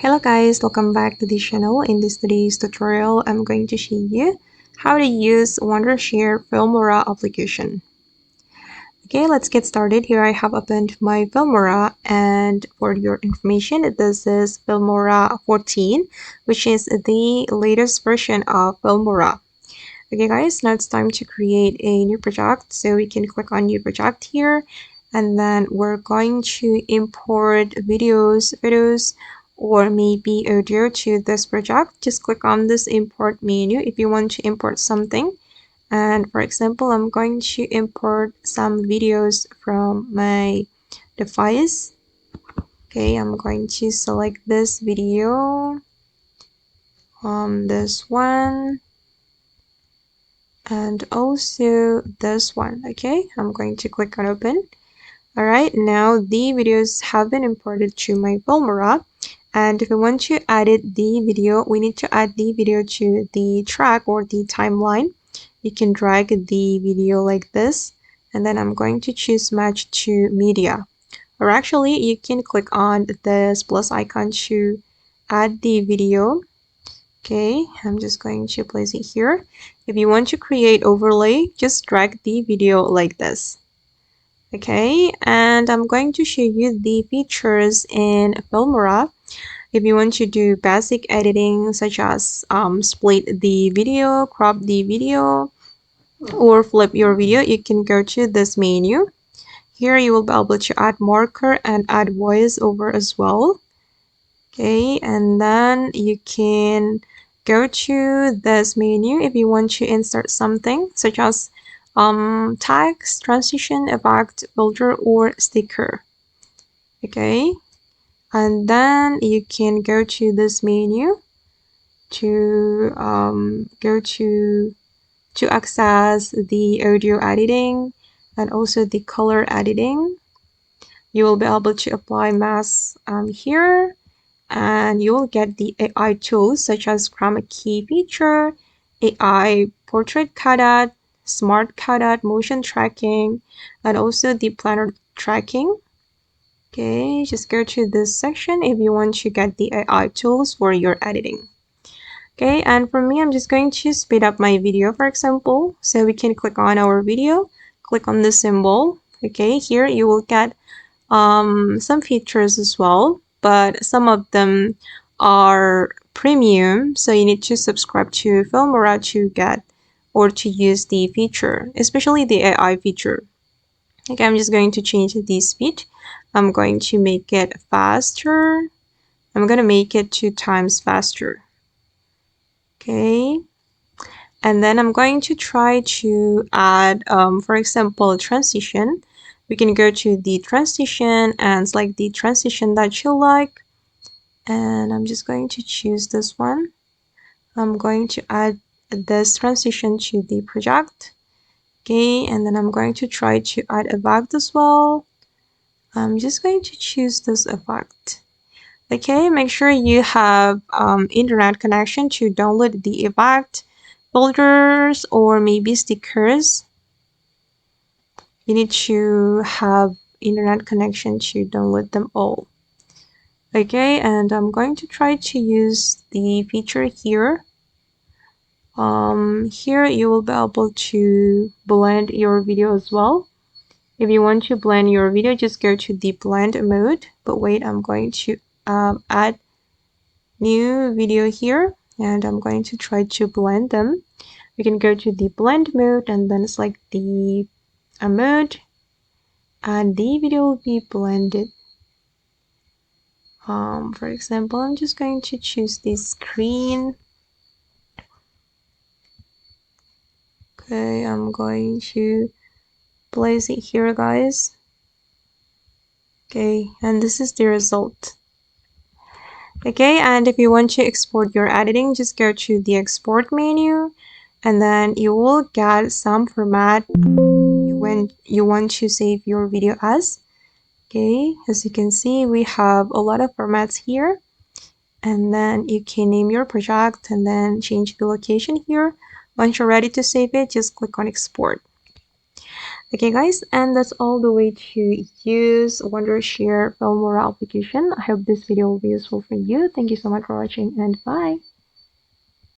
Hello guys, welcome back to this channel. In this today's tutorial, I'm going to show you how to use Wondershare Filmora application. Okay, let's get started. Here I have opened my Filmora, and for your information, this is Filmora 14, which is the latest version of Filmora. Okay guys, now it's time to create a new project. So we can click on new project here, and then we're going to import videos, or maybe audio to this project. Just click on this import menu if you want to import something. And for example, I'm going to import some videos from my device. Okay, I'm going to select this video, this one, and also this one. Okay, I'm going to click on open. Alright, now the videos have been imported to my Filmora, and if we want to edit the video, we need to add the video to the track or the timeline. You can drag the video like this, and then I'm going to choose match to media, or actually you can click on this plus icon to add the video. Okay, I'm just going to place it here. If you want to create overlay, just drag the video like this. Okay, and I'm going to show you the features in Filmora. If you want to do basic editing such as split the video, crop the video, or flip your video, you can go to this menu. Here you will be able to add marker and add voiceover as well. Okay, and then you can go to this menu if you want to insert something such as text, transition, effect, filter, or sticker. Okay, and then you can go to this menu to access the audio editing and also the color editing. You will be able to apply masks here, and you will get the AI tools such as chroma key feature, AI portrait cutout, smart cutout, motion tracking, and also the planner tracking. Okay, just go to this section if you want to get the AI tools for your editing. Okay, and for me, I'm just going to speed up my video, for example. So we can click on our video, click on the symbol. Okay, here you will get some features as well, but some of them are premium, so you need to subscribe to Filmora to get or to use the feature, especially the AI feature. Okay, I'm just going to change the speed. I'm going to make it faster. I'm going to make it 2 times faster. Okay, and then I'm going to try to add, for example, transition. We can go to the transition and select the transition that you like. And I'm just going to choose this one. I'm going to add this transition to the project. Okay, and then I'm going to try to add effect as well. I'm just going to choose this effect. Okay, make sure you have internet connection to download the effect, folders, or maybe stickers. You need to have internet connection to download them all. Okay, and I'm going to try to use the feature here. Here you will be able to blend your video as well. If you want to blend your video, just go to the blend mode. But wait, I'm going to add new video here, and I'm going to try to blend them. We can go to the blend mode and then select the mode, and the video will be blended. For example, I'm just going to choose this screen. Okay, I'm going to place it here, guys. Okay, and this is the result. Okay, and if you want to export your editing, just go to the export menu, and then you will get some format you want to save your video as. Okay, as you can see, we have a lot of formats here, and then you can name your project and then change the location here. Once you're ready to save it, just click on export. Okay guys, and that's all the way to use Wondershare Filmora application. I hope this video will be useful for you. Thank you so much for watching and bye.